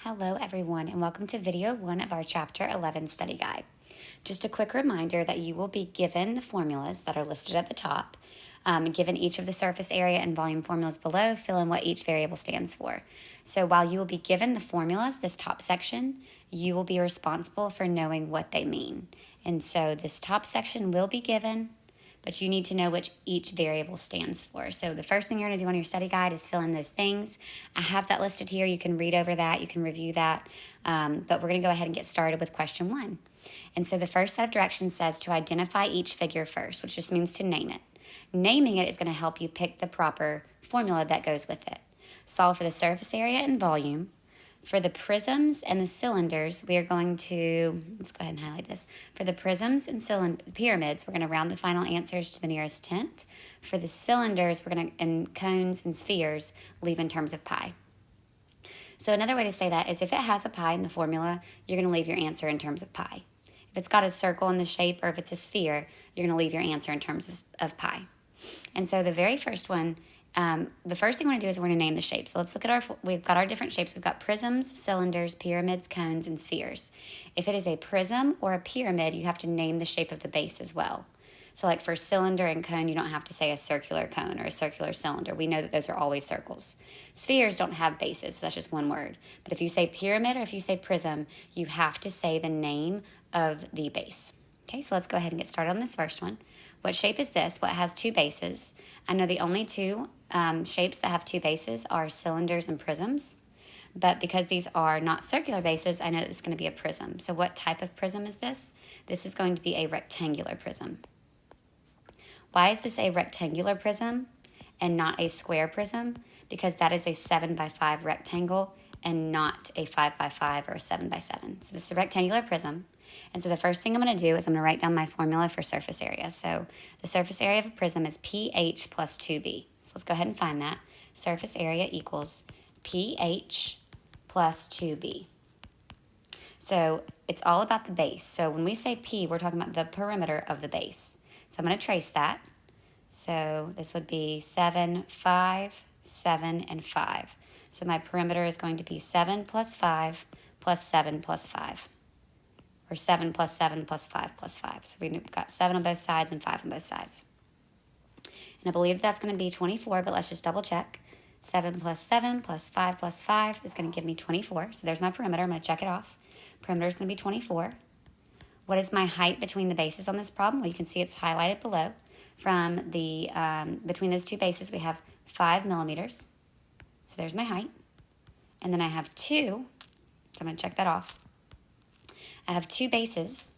Hello everyone and welcome to video 1 of our chapter 11 study guide. Just a quick reminder that you will be given the formulas that are listed at the top. Given each of the surface area and volume formulas below, fill in what each variable stands for. So while you will be given the formulas, this top section, you will be responsible for knowing what they mean. And so this top section will be given, but you need to know which each variable stands for. So the first thing you're going to do on your study guide is fill in those things. I have that listed here. You can read over that. You can review that. But we're going to go ahead and get started with question 1. And so the first set of directions says to identify each figure first, which just means to name it. Naming it is going to help you pick the proper formula that goes with it. Solve for the surface area and volume. For the prisms and the cylinders, we are going to, let's go ahead and highlight this. For the prisms and pyramids, we're going to round the final answers to the nearest tenth. For the cylinders, we're going to, and cones and spheres, leave in terms of pi. So another way to say that is if it has a pi in the formula, you're going to leave your answer in terms of pi. If it's got a circle in the shape or if it's a sphere, you're going to leave your answer in terms of pi. And so the very first one, the first thing we want to do is we're going to name the shapes. So let's look at we've got our different shapes. We've got prisms, cylinders, pyramids, cones, and spheres. If it is a prism or a pyramid, you have to name the shape of the base as well. So like for cylinder and cone, you don't have to say a circular cone or a circular cylinder. We know that those are always circles. Spheres don't have bases, so that's just one word. But if you say pyramid or if you say prism, you have to say the name of the base. Okay, so let's go ahead and get started on this first one. What shape is this? Well, it has two bases. I know the only two shapes that have two bases are cylinders and prisms. But because these are not circular bases, I know that it's going to be a prism. So what type of prism is this? This is going to be a rectangular prism. Why is this a rectangular prism and not a square prism? Because that is a 7 by 5 rectangle and not a 5 by 5 or a 7 by 7. So this is a rectangular prism. And so the first thing I'm going to do is I'm going to write down my formula for surface area. So the surface area of a prism is pH plus 2b. So let's go ahead and find that. Surface area equals pH plus 2b. So it's all about the base. So when we say P, we're talking about the perimeter of the base. So I'm going to trace that. So this would be 7, 5, 7, and 5. So my perimeter is going to be 7 plus 5 plus 7 plus 5. Or 7 plus 7 plus 5 plus 5. So we've got 7 on both sides and 5 on both sides. And I believe that's going to be 24, but let's just double check. 7 plus 7 plus 5 plus 5 is going to give me 24. So there's my perimeter. I'm going to check it off. Perimeter is going to be 24. What is my height between the bases on this problem? Well, you can see it's highlighted below. From the between those two bases, we have 5 millimeters. So there's my height. And then I have 2. So I'm going to check that off. I have 2 bases,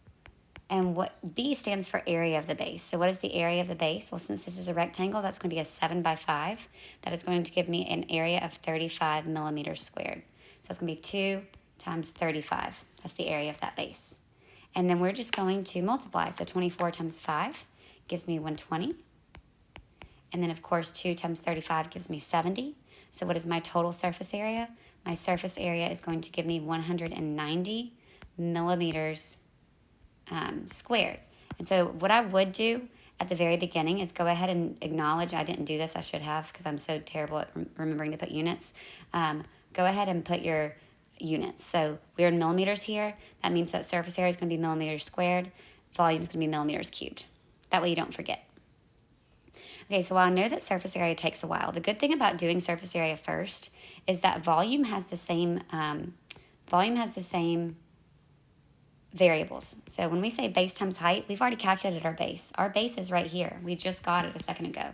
and what B stands for area of the base. So what is the area of the base? Well, since this is a rectangle, that's going to be a 7 by 5. That is going to give me an area of 35 millimeters squared. So that's going to be 2 times 35. That's the area of that base. And then we're just going to multiply. So 24 times 5 gives me 120. And then, of course, 2 times 35 gives me 70. So what is my total surface area? My surface area is going to give me 190 millimeters squared. And so what I would do at the very beginning is go ahead and acknowledge I didn't do this. I should have because I'm so terrible at remembering to put units. Go ahead and put your units. So we're in millimeters here. That means that surface area is going to be millimeters squared. Volume is going to be millimeters cubed. That way you don't forget. Okay, so while I know that surface area takes a while, the good thing about doing surface area first is that volume has the same variables. So when we say base times height, we've already calculated our base. Our base is right here. We just got it a second ago.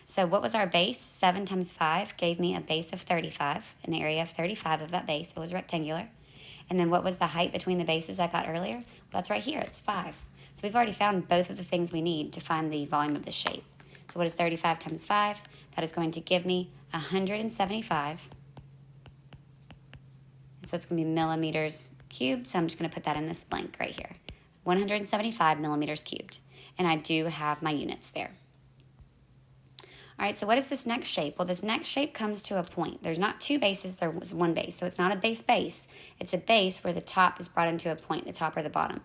So what was our base? 7 times 5 gave me a base of 35, an area of 35 of that base. It was rectangular. And then what was the height between the bases I got earlier? Well, that's right here. It's 5. So we've already found both of the things we need to find the volume of the shape. So what is 35 times 5? That is going to give me 175. So that's going to be millimeters cubed, so I'm just going to put that in this blank right here. 175 millimeters cubed. And I do have my units there. All right, so what is this next shape? Well, this next shape comes to a point. There's not 2 bases, there was 1 base. So it's not a base. It's a base where the top is brought into a point, the top or the bottom.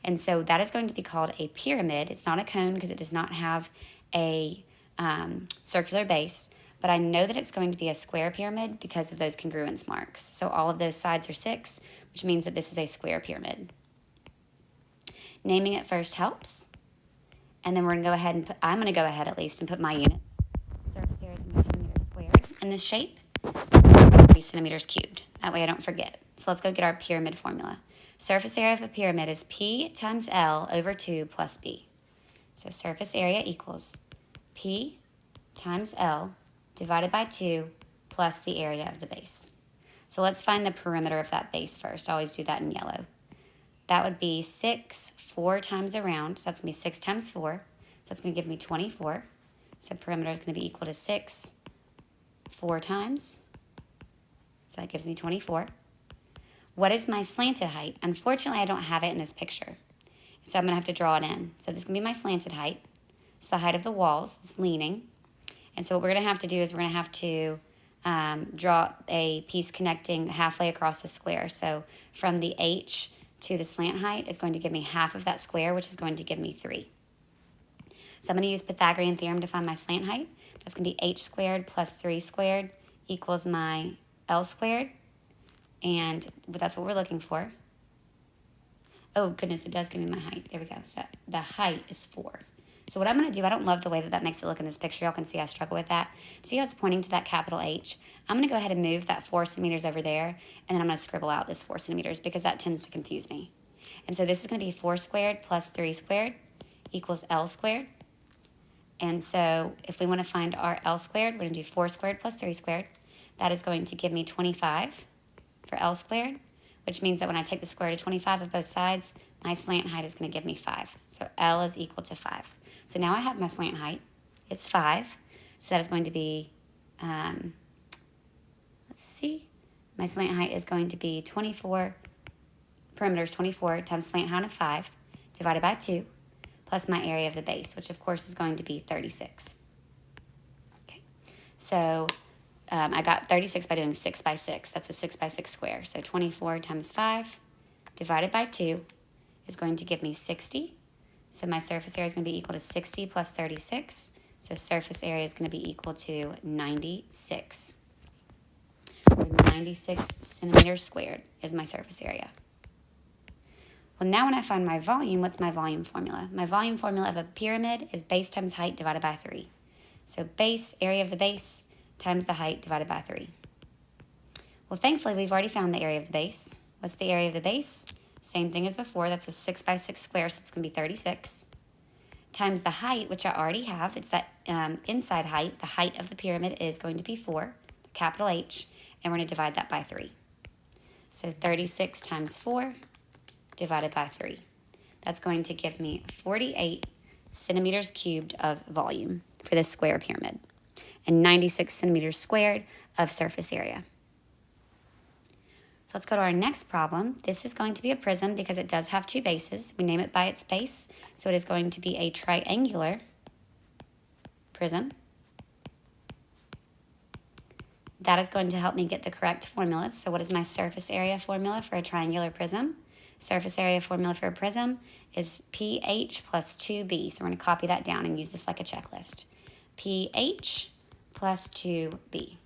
And so that is going to be called a pyramid. It's not a cone because it does not have a circular base. but I know that it's going to be a square pyramid because of those congruence marks. So all of those sides are 6, which means that this is a square pyramid. Naming it first helps. And then we're going to go ahead and I'm going to go ahead at least and put my units. Surface area is going to be centimeters squared in this shape. 3 centimeters cubed. That way I don't forget. So let's go get our pyramid formula. Surface area of a pyramid is P times L over 2 plus B. So surface area equals P times L divided by 2 plus the area of the base. So let's find the perimeter of that base first. I always do that in yellow. That would be 6, 4 times around. So that's going to be 6 times 4. So that's going to give me 24. So perimeter is going to be equal to 6, 4 times. So that gives me 24. What is my slanted height? Unfortunately, I don't have it in this picture. So I'm going to have to draw it in. So this is going to be my slanted height. It's the height of the walls. It's leaning. And so what we're going to have to do is we're going to have to draw a piece connecting halfway across the square. So from the H to the slant height is going to give me half of that square, which is going to give me 3. So I'm going to use Pythagorean theorem to find my slant height. That's going to be h squared plus 3 squared equals my L squared. And that's what we're looking for. Oh, goodness, it does give me my height. There we go. So the height is 4. So what I'm going to do, I don't love the way that that makes it look in this picture. Y'all can see I struggle with that. See how it's pointing to that capital H? I'm going to go ahead and move that 4 centimeters over there, and then I'm going to scribble out this 4 centimeters because that tends to confuse me. And so this is going to be 4 squared plus 3 squared equals L squared. And so if we want to find our L squared, we're going to do 4 squared plus 3 squared. That is going to give me 25 for L squared, which means that when I take the square root of 25 of both sides, my slant height is going to give me 5. So L is equal to 5. So now I have my slant height. It's 5. So that is going to be, let's see, my slant height is going to be 24, perimeter is 24 times slant height of 5 divided by 2 plus my area of the base, which of course is going to be 36. Okay, so I got 36 by doing 6 by 6. That's a 6 by 6 square. So 24 times 5 divided by 2 is going to give me 60. So my surface area is going to be equal to 60 plus 36. So surface area is going to be equal to 96. 96 centimeters squared is my surface area. Well, now when I find my volume, what's my volume formula? My volume formula of a pyramid is base times height divided by 3. So base, area of the base, times the height divided by 3. Well, thankfully, we've already found the area of the base. What's the area of the base? Same thing as before. That's a 6 by 6 square, so it's going to be 36. Times the height, which I already have. It's that inside height. The height of the pyramid is going to be 4, capital H, and we're going to divide that by 3. So 36 times 4 divided by 3. That's going to give me 48 centimeters cubed of volume for this square pyramid and 96 centimeters squared of surface area. So let's go to our next problem. This is going to be a prism because it does have 2 bases. We name it by its base, so it is going to be a triangular prism. That is going to help me get the correct formulas. So what is my surface area formula for a triangular prism? Surface area formula for a prism is PH plus 2B. So we're going to copy that down and use this like a checklist. PH plus 2B.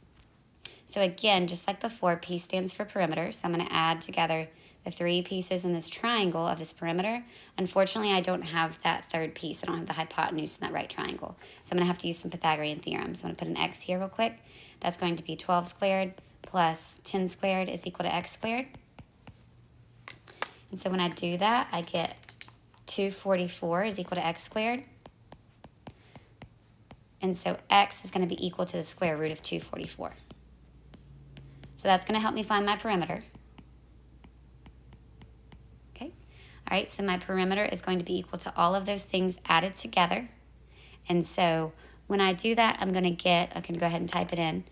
So again, just like before, P stands for perimeter. So I'm going to add together the 3 pieces in this triangle of this perimeter. Unfortunately, I don't have that third piece. I don't have the hypotenuse in that right triangle. So I'm going to have to use some Pythagorean theorem. So I'm going to put an x here real quick. That's going to be 12 squared plus 10 squared is equal to x squared. And so when I do that, I get 244 is equal to x squared. And so x is going to be equal to the square root of 244. So that's going to help me find my perimeter. Okay. All right, so my perimeter is going to be equal to all of those things added together. And so when I do that, I'm going to get, I can go ahead and type it in,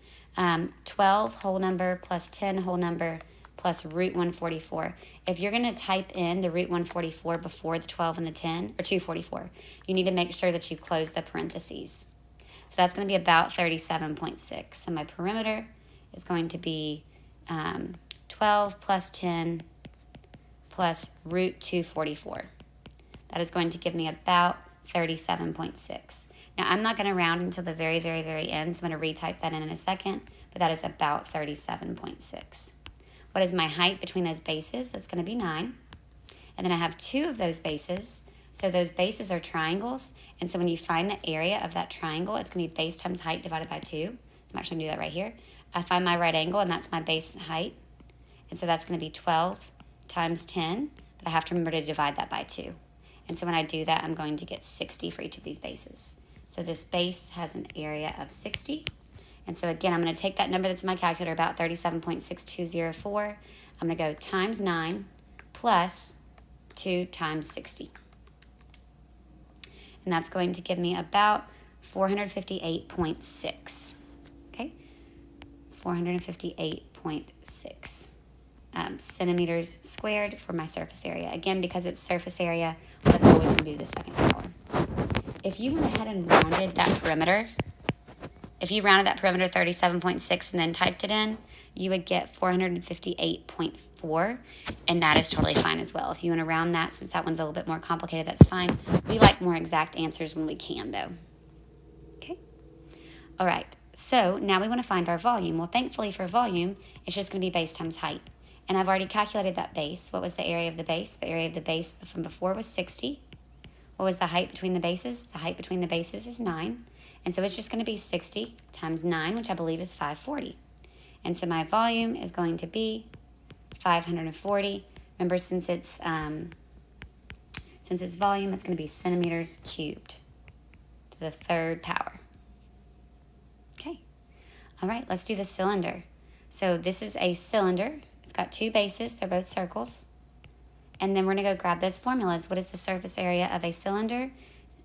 12 whole number plus 10 whole number plus root 144. If you're going to type in the root 144 before the 12 and the 10, or 244, you need to make sure that you close the parentheses. So that's going to be about 37.6. So my perimeter is going to be 12 plus 10 plus root 244. That is going to give me about 37.6. Now, I'm not going to round until the very, very, very end, so I'm going to retype that in a second, but that is about 37.6. What is my height between those bases? That's going to be 9. And then I have 2 of those bases. So those bases are triangles. And so when you find the area of that triangle, it's going to be base times height divided by 2. So I'm actually going to do that right here. I find my right angle, and that's my base height. And so that's going to be 12 times 10. But I have to remember to divide that by 2. And so when I do that, I'm going to get 60 for each of these bases. So this base has an area of 60. And so again, I'm going to take that number that's in my calculator, about 37.6204. I'm going to go times 9 plus 2 times 60. And that's going to give me about 458.6. Okay? 458.6 centimeters squared for my surface area. Again, because it's surface area, that's always going to be the second power. If you went ahead and rounded that perimeter, if you rounded that perimeter 37.6 and then typed it in, you would get 458.4, and that is totally fine as well. If you want to round that, since that one's a little bit more complicated, that's fine. We like more exact answers when we can, though. Okay? All right, so now we want to find our volume. Well, thankfully for volume, it's just going to be base times height. And I've already calculated that base. What was the area of the base? The area of the base from before was 60. What was the height between the bases? The height between the bases is 9. And so it's just going to be 60 times 9, which I believe is 540. And so my volume is going to be 540. Remember, since it's volume, it's going to be centimeters cubed to the third power. Okay. All right, let's do the cylinder. So this is a cylinder. It's got 2 bases. They're both circles. And then we're going to go grab those formulas. What is the surface area of a cylinder?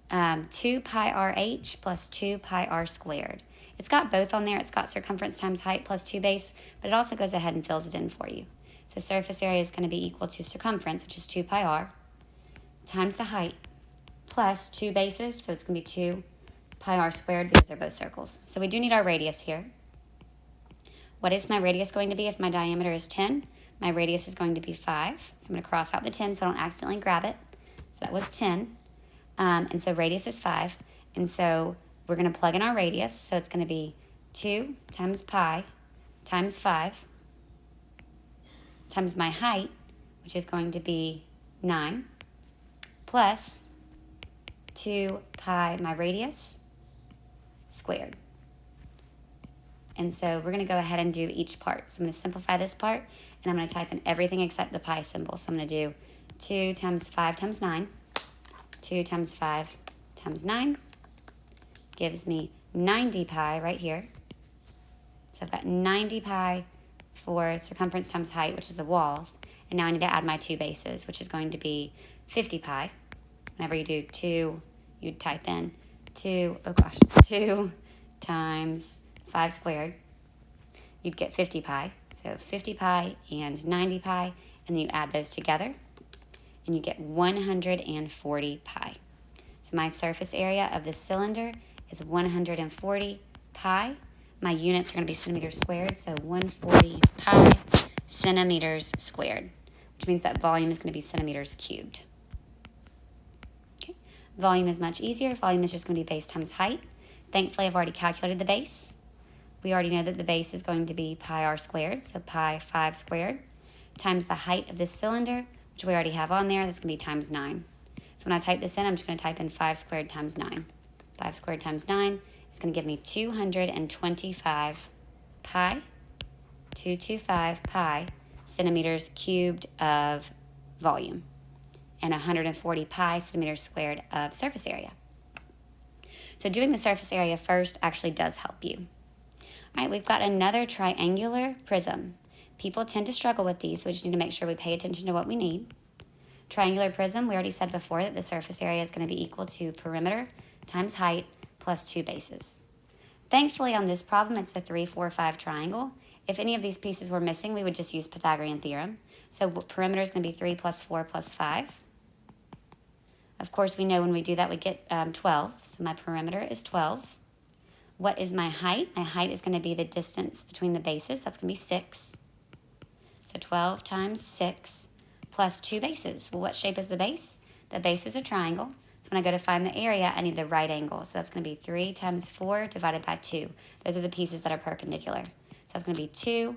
2 pi RH plus 2 pi R squared. It's got both on there. It's got circumference times height plus 2 base, but it also goes ahead and fills it in for you. So surface area is going to be equal to circumference, which is 2 pi R, times the height, plus 2 bases, so it's going to be 2 pi R squared because they're both circles. So we do need our radius here. What is my radius going to be if my diameter is 10? My radius is going to be 5. So I'm going to cross out the 10 so I don't accidentally grab it. So that was 10. And so radius is 5. And so we're going to plug in our radius. So it's going to be 2 times pi times 5 times my height, which is going to be 9, plus 2 pi my radius squared. And so we're going to go ahead and do each part. So I'm going to simplify this part, and I'm going to type in everything except the pi symbol. So I'm going to do 2 times 5 times 9. 2 times 5 times 9 gives me 90 pi right here. So I've got 90 pi for circumference times height, which is the walls. And now I need to add my 2 bases, which is going to be 50 pi. Whenever you do 2, you'd type in 2 times 5 squared. You'd get 50 pi. So 50 pi and 90 pi, and then you add those together, and you get 140 pi. So my surface area of this cylinder is 140 pi. My units are going to be centimeters squared, so 140 pi centimeters squared, which means that volume is going to be centimeters cubed. Okay. Volume is much easier. Volume is just going to be base times height. Thankfully, I've already calculated the base. We already know that the base is going to be pi r squared, so pi 5 squared, times the height of this cylinder, which we already have on there. That's going to be times 9. So when I type this in, I'm just going to type in 5 squared times 9. 5 squared times 9 is going to give me 225 pi, 225 pi centimeters cubed of volume, and 140 pi centimeters squared of surface area. So doing the surface area first actually does help you. All right, we've got another triangular prism. People tend to struggle with these, so we just need to make sure we pay attention to what we need. Triangular prism, we already said before that the surface area is going to be equal to perimeter times height plus 2 bases. Thankfully, on this problem, it's a 3, 4, 5 triangle. If any of these pieces were missing, we would just use Pythagorean theorem. So perimeter is going to be 3 plus 4 plus 5. Of course, we know when we do that, we get 12. So my perimeter is 12. What is my height? My height is going to be the distance between the bases. That's going to be 6. So 12 times 6 plus 2 bases. Well, what shape is the base? The base is a triangle. So So when I go to find the area, I need the right angle. So that's going to be 3 times 4 divided by 2. Those are the pieces that are perpendicular. So that's going to be 2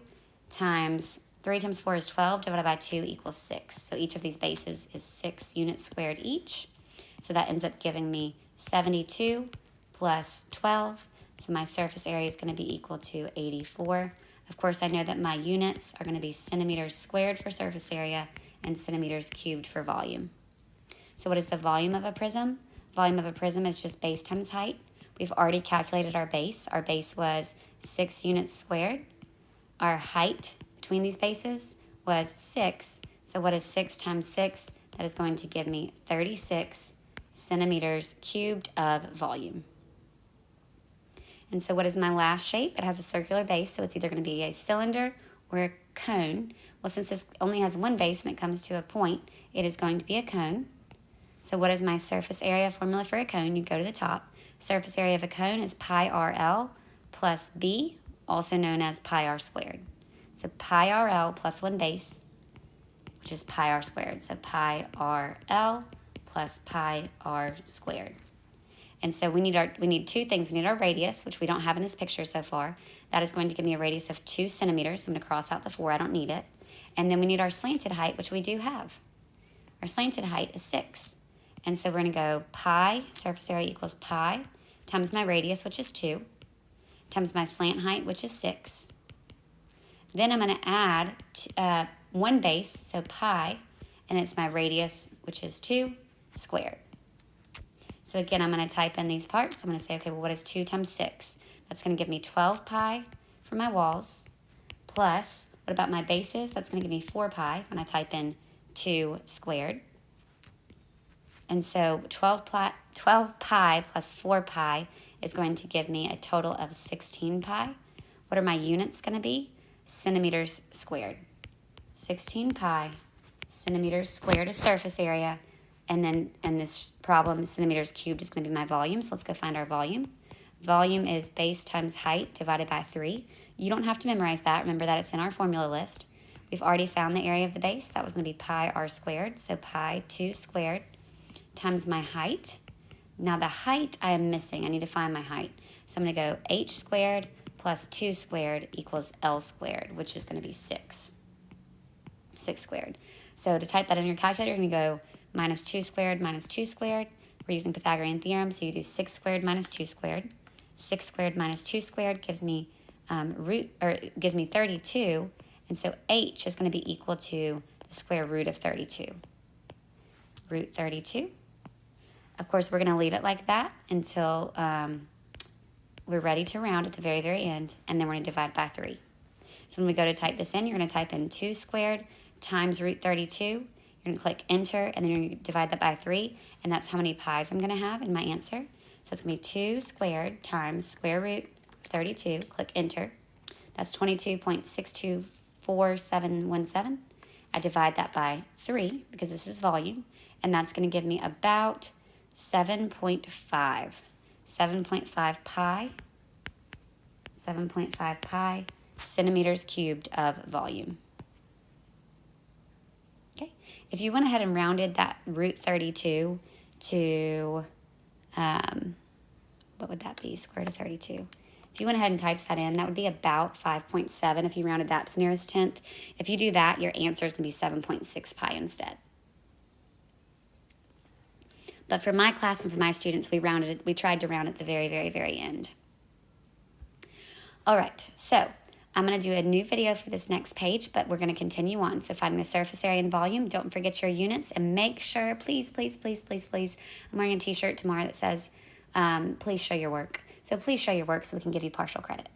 times 3 times 4 is 12 divided by 2 equals 6. So each of these bases is 6 units squared each. So that ends up giving me 72 plus 12. So my surface area is going to be equal to 84. Of course, I know that my units are going to be centimeters squared for surface area and centimeters cubed for volume. So what is the volume of a prism? Volume of a prism is just base times height. We've already calculated our base. Our base was 6 units squared. Our height between these bases was 6. So what is 6 times 6? That is going to give me 36 centimeters cubed of volume. And so what is my last shape? It has a circular base, so it's either going to be a cylinder or a cone. Well, since this only has one base and it comes to a point, it is going to be a cone. So what is my surface area formula for a cone? You go to the top. Surface area of a cone is pi RL plus B, also known as pi r squared. So pi RL plus one base, which is pi r squared. So pi RL plus pi r squared. And so we need two things. We need our radius, which we don't have in this picture so far. That is going to give me a radius of 2 centimeters. So I'm going to cross out the 4. I don't need it. And then we need our slanted height, which we do have. Our slanted height is 6. And so we're going to go pi, surface area equals pi, times my radius, which is 2, times my slant height, which is 6. Then I'm going to add one base, so pi, and it's my radius, which is 2, squared. So again, I'm going to type in these parts. I'm going to say, okay, well, what is 2 times 6? That's going to give me 12 pi for my walls, plus, what about my bases? That's going to give me 4 pi when I type in 2 squared. And so 12 pi plus 4 pi is going to give me a total of 16 pi. What are my units going to be? Centimeters squared. 16 pi centimeters squared is surface area. And then in this problem, centimeters cubed is going to be my volume. So let's go find our volume. Volume is base times height divided by 3. You don't have to memorize that. Remember that it's in our formula list. We've already found the area of the base. That was going to be pi r squared. So pi 2 squared times my height. Now the height I am missing. I need to find my height. So I'm going to go h squared plus 2 squared equals L squared, which is going to be 6. 6 squared. So to type that in your calculator, you're going to go minus 2 squared minus 2 squared. We're using Pythagorean theorem, so you do 6 squared minus 2 squared. 6 squared minus 2 squared gives me gives me 32, and so h is going to be equal to the square root of 32. Root 32. Of course, we're going to leave it like that until we're ready to round at the very, very end, and then we're going to divide by 3. So when we go to type this in, you're going to type in 2 squared times root 32. You're going to click enter, and then you're going to divide that by 3, and that's how many pi's I'm going to have in my answer. So it's going to be 2 squared times square root 32. Click enter. That's 22.624717. I divide that by 3 because this is volume, and that's going to give me about 7.5. 7.5 pi. 7.5 pi centimeters cubed of volume. Okay. If you went ahead and rounded that root 32 to, what would that be? Square root of 32. If you went ahead and typed that in, that would be about 5.7 if you rounded that to the nearest tenth. If you do that, your answer is going to be 7.6 pi instead. But for my class and for my students, we tried to round at the very, very, very end. All right, so I'm going to do a new video for this next page, but we're going to continue on. So finding the surface area and volume, don't forget your units, and make sure, please, please, please, please, please, I'm wearing a t-shirt tomorrow that says, please show your work. So please show your work so we can give you partial credit.